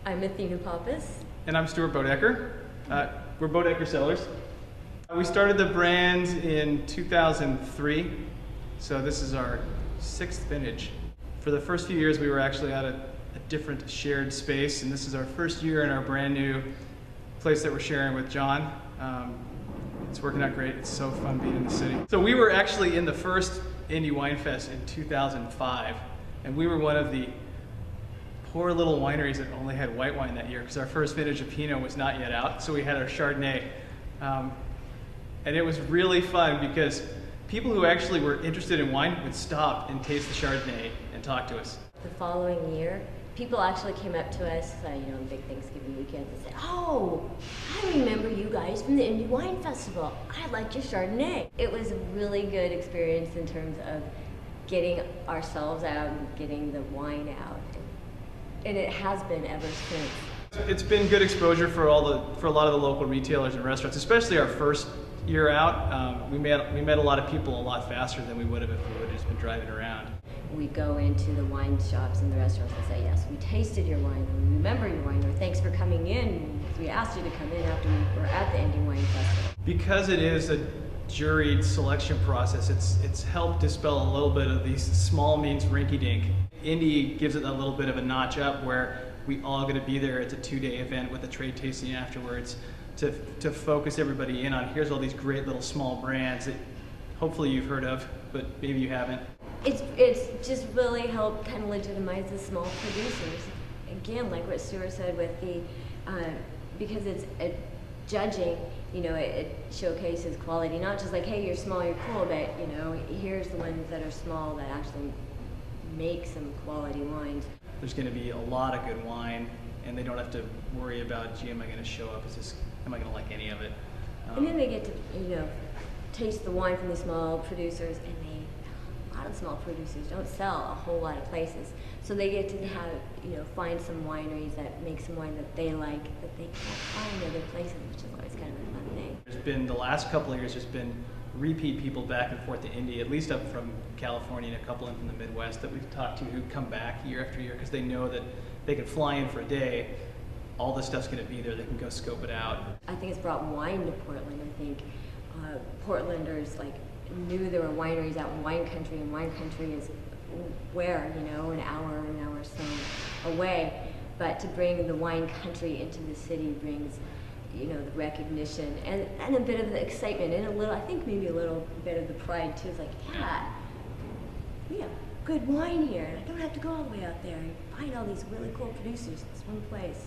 I'm Athena Pappas. And I'm Stuart Boedecker. We're Boedecker Cellars. We started the brand in 2003, so this is our 6th vintage. For the first few years, we were actually at a different shared space, and this is our first year in our brand new place that we're sharing with John. It's working out great. It's so fun being in the city. So we were actually in the first Indie Wine Fest in 2005, and we were one of the poor little wineries that only had white wine that year because our first vintage of Pinot was not yet out, so we had our Chardonnay. And it was really fun because people who actually were interested in wine would stop and taste the Chardonnay and talk to us. The following year, people actually came up to us, on big Thanksgiving weekend, and said, "Oh, I remember you guys from the Indie Wine Festival. I like your Chardonnay." It was a really good experience in terms of getting ourselves out and getting the wine out. And it has been ever since. It's been good exposure for a lot of the local retailers and restaurants, especially our first year out. We met a lot of people a lot faster than we would have if we would have just been driving around. We go into the wine shops and the restaurants and say, "Yes, we tasted your wine, or we remember your wine, or thanks for coming in. We asked you to come in after we were at the Indie Wine Festival." Because it is a juried selection process, it's helped dispel a little bit of these small means rinky-dink. Indie gives it a little bit of a notch up where we all going to be there. It's a 2-day event with a trade tasting afterwards to focus everybody in on here's all these great little small brands that hopefully you've heard of, but maybe you haven't. It's just really helped kind of legitimize the small producers. Again, like what Stuart said with the, because it's judging, it showcases quality, not just like, hey, you're small, you're cool, but here's the ones that are small that actually make some quality wines. There's going to be a lot of good wine, and they don't have to worry about, gee, am I going to show up? Am I going to like any of it? And then they get to, taste the wine from the small producers, and a lot of small producers don't sell a whole lot of places. So they get to have, find some wineries that make some wine that they like, that they can't find other places, which is always kind of a fun thing. There's been, the last couple of years, there's been repeat people back and forth to Indy, at least up from California and a couple in from the Midwest that we've talked to who come back year after year because they know that they can fly in for a day, all this stuff's going to be there, they can go scope it out. I think it's brought wine to Portland. I think Portlanders knew there were wineries out in wine country, and wine country is where, an hour or so away. But to bring the wine country into the city brings the recognition and a bit of the excitement and I think maybe a little bit of the pride too. It's like, yeah, we have good wine here. I don't have to go all the way out there and find all these really cool producers in this one place.